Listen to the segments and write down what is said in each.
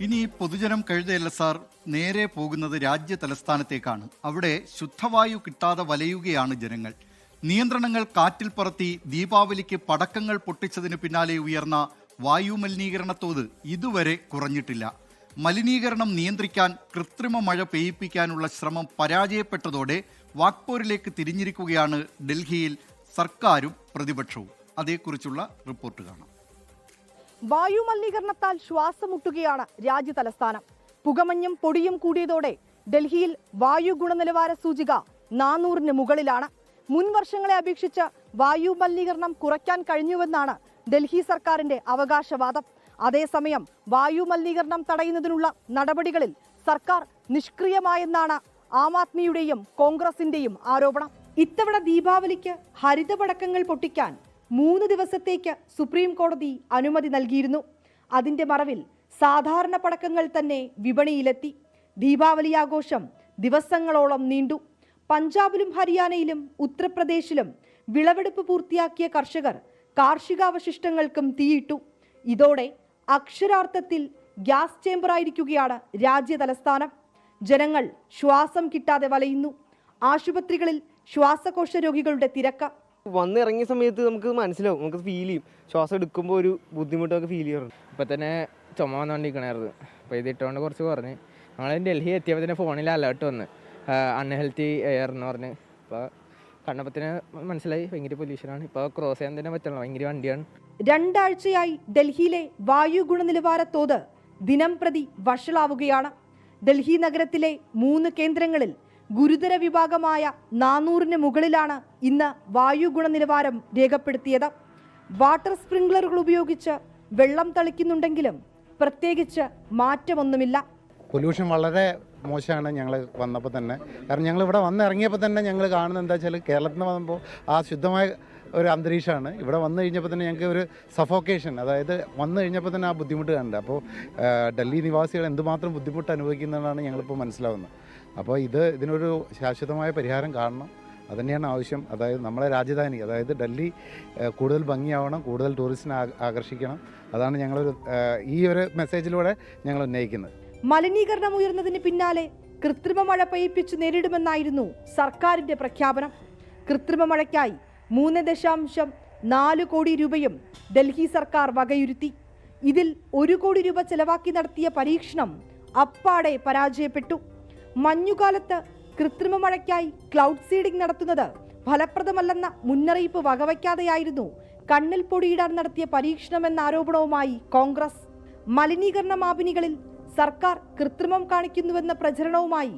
ഇനി പൊതുജനം കഴുതയല്ല സാർ, നേരെ പോകുന്നത് രാജ്യ തലസ്ഥാനത്തേക്കാണ്. അവിടെ ശുദ്ധവായു കിട്ടാതെ വലയുകയാണ് ജനങ്ങൾ. നിയന്ത്രണങ്ങൾ കാറ്റിൽ പറത്തി ദീപാവലിക്ക് പടക്കങ്ങൾ പൊട്ടിച്ചതിന് പിന്നാലെ ഉയർന്ന വായു മലിനീകരണ തോത് ഇതുവരെ കുറഞ്ഞിട്ടില്ല. മലിനീകരണം നിയന്ത്രിക്കാൻ കൃത്രിമ മഴ പെയ്യിപ്പിക്കാനുള്ള ശ്രമം പരാജയപ്പെട്ടതോടെ വാക്പോരിലേക്ക് തിരിഞ്ഞിരിക്കുകയാണ് ഡൽഹിയിൽ സർക്കാരും പ്രതിപക്ഷവും. അതേക്കുറിച്ചുള്ള റിപ്പോർട്ട് കാണാം. വായു മലിനീകരണത്താൽ ശ്വാസമുട്ടുകയാണ് രാജ്യ തലസ്ഥാനം. പുകമഞ്ഞും പൊടിയും കൂടിയതോടെ ഡൽഹിയിൽ വായു ഗുണനിലവാര സൂചിക 400-ന് മുകളിലാണ്. മുൻ വർഷങ്ങളെ അപേക്ഷിച്ച് വായു മലിനീകരണം കുറയ്ക്കാൻ കഴിഞ്ഞുവെന്നാണ് ഡൽഹി സർക്കാരിന്റെ അവകാശവാദം. അതേസമയം വായു മലിനീകരണം തടയുന്നതിനുള്ള നടപടികളിൽ സർക്കാർ നിഷ്ക്രിയമായെന്നാണ് ആം ആദ്മിയുടെയും കോൺഗ്രസിന്റെയും ആരോപണം. ഇത്തവണ ദീപാവലിക്ക് ഹരിത പടക്കങ്ങൾ പൊട്ടിക്കാൻ 3 ദിവസത്തേക്ക് സുപ്രീം കോടതി അനുമതി നൽകിയിരുന്നു. അതിന്റെ മറവിൽ സാധാരണ പടക്കങ്ങൾ തന്നെ വിപണിയിലെത്തി. ദീപാവലി ആഘോഷം ദിവസങ്ങളോളം നീണ്ടു. പഞ്ചാബിലും ഹരിയാനയിലും ഉത്തർപ്രദേശിലും വിളവെടുപ്പ് പൂർത്തിയാക്കിയ കർഷകർ കാർഷികാവശിഷ്ടങ്ങൾക്കും തീയിട്ടു. ഇതോടെ അക്ഷരാർത്ഥത്തിൽ ഗ്യാസ് ചേംബറായിരിക്കുകയാണ് രാജ്യ തലസ്ഥാനം. ജനങ്ങൾ ശ്വാസം കിട്ടാതെ വലയുന്നു. ആശുപത്രികളിൽ ശ്വാസകോശ രോഗികളുടെ തിരക്ക്. വന്നിറങ്ങിയ സമയത്ത് നമുക്ക് മനസ്സിലാവും, നമുക്ക് ഫീൽ ചെയ്യും. ശ്വാസം എടുക്കുമ്പോൾ ഒരു ബുദ്ധിമുട്ടൊക്കെ ഫീൽ ചെയ്യാറുണ്ട്. ഇപ്പം തന്നെ ചുമ വന്നുകൊണ്ടിരിക്കണായിരുന്നു. അപ്പോൾ ഇത് ഇട്ടുകൊണ്ട് കുറച്ച് കുറഞ്ഞ് ഞങ്ങൾ ഡൽഹി എത്തിയപ്പോൾ തന്നെ ഫോണിൽ അലേർട്ട് വന്ന് അൺഹെൽത്തി എയർ എന്ന് പറഞ്ഞ്. അപ്പോൾ കണ്ടപ്പത്തിന് മനസ്സിലായി ഭയങ്കര പൊല്യൂഷനാണ്. ഇപ്പോൾ ക്രോസ് ചെയ്യാൻ തന്നെ പറ്റുള്ളൂ, ഭയങ്കര വണ്ടിയാണ്. 2 ആഴ്ചയായി ഡൽഹിയിലെ വായു ഗുണനിലവാര തോത് ദിനം പ്രതി വഷളാവുകയാണ്. ഡൽഹി നഗരത്തിലെ 3 കേന്ദ്രങ്ങളിൽ ഗുരുതര വിഭാഗമായ 400-ന് മുകളിലാണ് ഇന്ന് വായു ഗുണനിലവാരം രേഖപ്പെടുത്തിയത്. വാട്ടർ സ്പ്രിംഗ്ലറുകൾ ഉപയോഗിച്ച് വെള്ളം തളിക്കുന്നുണ്ടെങ്കിലും പ്രത്യേകിച്ച് മാറ്റമൊന്നുമില്ല. പൊല്യൂഷൻ വളരെ മോശമാണ്. ഞങ്ങൾ വന്നപ്പോൾ തന്നെ, കാരണം ഞങ്ങൾ ഇവിടെ വന്നിറങ്ങിയപ്പോൾ തന്നെ ഞങ്ങൾ കാണുന്നത് എന്താ വെച്ചാൽ, കേരളത്തിൽ നിന്ന് വന്നപ്പോൾ ആ ശുദ്ധമായ ഒരു അന്തരീക്ഷമാണ്. ഇവിടെ വന്നു കഴിഞ്ഞപ്പോൾ തന്നെ ഞങ്ങൾക്ക് ഒരു സഫോക്കേഷൻ, അതായത് വന്നു കഴിഞ്ഞപ്പോൾ തന്നെ ആ ബുദ്ധിമുട്ട് കണ്ടത്. അപ്പോൾ ഡൽഹി നിവാസികൾ എന്തുമാത്രം ബുദ്ധിമുട്ട് അനുഭവിക്കുന്നതാണ് ഞങ്ങളിപ്പോൾ മനസ്സിലാവുന്നത്. അപ്പോൾ ഇതിനൊരു ശാശ്വതമായ പരിഹാരം കാണണം. അതുതന്നെയാണ് ആവശ്യം. അതായത് നമ്മളെ രാജധാനി, അതായത് ഡൽഹി കൂടുതൽ ഭംഗിയാവണം, കൂടുതൽ ടൂറിസ്റ്റിനെ ആകർഷിക്കണം. അതാണ് ഞങ്ങളൊരു ഈ ഒരു മെസ്സേജിലൂടെ ഞങ്ങൾ ഉന്നയിക്കുന്നത്. മലിനീകരണം ഉയർന്നതിന് പിന്നാലെ കൃത്രിമ മഴ പെയ്യിപ്പിച്ചു നേരിടുമെന്നായിരുന്നു സർക്കാരിന്റെ പ്രഖ്യാപനം. കൃത്രിമ മഴയ്ക്കായി 3.4 കോടി രൂപയും ഡൽഹി സർക്കാർ വകയിരുത്തി. ഇതിൽ 1 കോടി രൂപ ചെലവാക്കി നടത്തിയ പരീക്ഷണം അപ്പാടെ പരാജയപ്പെട്ടു. മഞ്ഞുകാലത്ത് കൃത്രിമ മഴയ്ക്കായി ക്ലൗഡ് സീഡിംഗ് നടത്തുന്നത് ഫലപ്രദമല്ലെന്ന മുന്നറിയിപ്പ് വകവയ്ക്കാതെയായിരുന്നു കണ്ണിൽ പൊടിയിടാൻ നടത്തിയ പരീക്ഷണമെന്ന ആരോപണവുമായി കോൺഗ്രസ്. മലിനീകരണ മാപിനികളിൽ സർക്കാർ കൃത്രിമം കാണിക്കുന്നുവെന്ന പ്രചരണവുമായി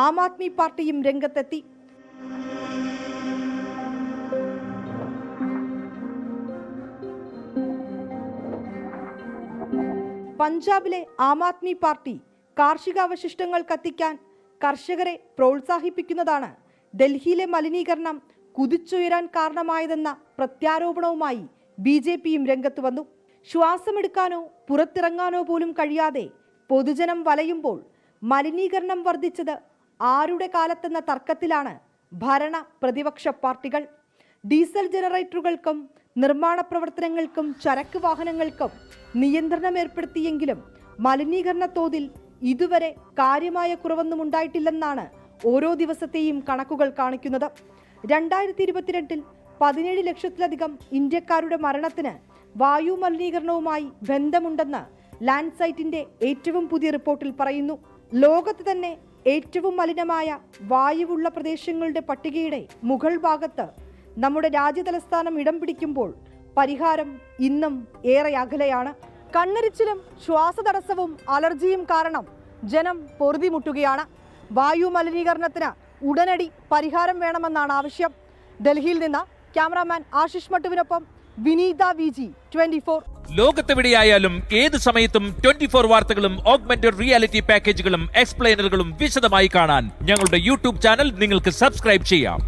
ആം ആദ്മി പാർട്ടിയും രംഗത്തെത്തി. പഞ്ചാബിലെ ആം ആദ്മി പാർട്ടി കാർഷികാവശിഷ്ടങ്ങൾ കത്തിക്കാൻ കർഷകരെ പ്രോത്സാഹിപ്പിക്കുന്നതാണ് ഡൽഹിയിലെ മലിനീകരണം കുതിച്ചുയരാൻ കാരണമായതെന്ന പ്രത്യാരോപണവുമായി BJPയും രംഗത്ത് വന്നു. ശ്വാസമെടുക്കാനോ പുറത്തിറങ്ങാനോ പോലും കഴിയാതെ പൊതുജനം വലയുമ്പോൾ മലിനീകരണം വർദ്ധിച്ചത് ആരുടെ കാലത്തെന്ന തർക്കത്തിലാണ് ഭരണ പ്രതിപക്ഷ പാർട്ടികൾ. ഡീസൽ ജനറേറ്ററുകൾക്കും നിർമ്മാണ പ്രവർത്തനങ്ങൾക്കും ചരക്ക് വാഹനങ്ങൾക്കും നിയന്ത്രണം ഏർപ്പെടുത്തിയെങ്കിലും മലിനീകരണ തോതിൽ ഇതുവരെ കാര്യമായ കുറവൊന്നും ഉണ്ടായിട്ടില്ലെന്നാണ് ഓരോ ദിവസത്തെയും കണക്കുകൾ കാണിക്കുന്നത്. 2022-ൽ 17 ലക്ഷത്തിലധികം ഇന്ത്യക്കാരുടെ മരണത്തിന് വായു മലിനീകരണവുമായി ബന്ധമുണ്ടെന്ന് ലാൻഡ്സൈറ്റിന്റെ ഏറ്റവും പുതിയ റിപ്പോർട്ടിൽ പറയുന്നു. ലോകത്ത് തന്നെ ഏറ്റവും മലിനമായ വായുവുള്ള പ്രദേശങ്ങളുടെ പട്ടികയുടെ മുകൾ ഭാഗത്ത് നമ്മുടെ രാജ്യ തലസ്ഥാനം ഇടം പിടിക്കുമ്പോൾ പരിഹാരം ഇന്നും ഏറെ അകലെയാണ്. കണ്ണെരിച്ചിലും ശ്വാസതടസ്സവും അലർജിയും കാരണം ജനം പൊറുതിമുട്ടുകയാണ്. വായു മലിനീകരണത്തിന് ഉടനടി പരിഹാരം വേണമെന്നാണ് ആവശ്യം. ഡൽഹിയിൽ നിന്ന് ക്യാമറാമാൻ ആശിഷ് മട്ടുവിനൊപ്പം വിനീത VG 24. ലോകത്തെവിടെയായാലും ഏത് സമയത്തും 24 വാർത്തകളും ഓഗ്മെന്റഡ് റിയാലിറ്റി പാക്കേജുകളും എക്സ്പ്ലെയിനറുകളും വിശദമായി കാണാൻ ഞങ്ങളുടെ യൂട്യൂബ് ചാനൽ നിങ്ങൾക്ക് സബ്സ്ക്രൈബ് ചെയ്യാം.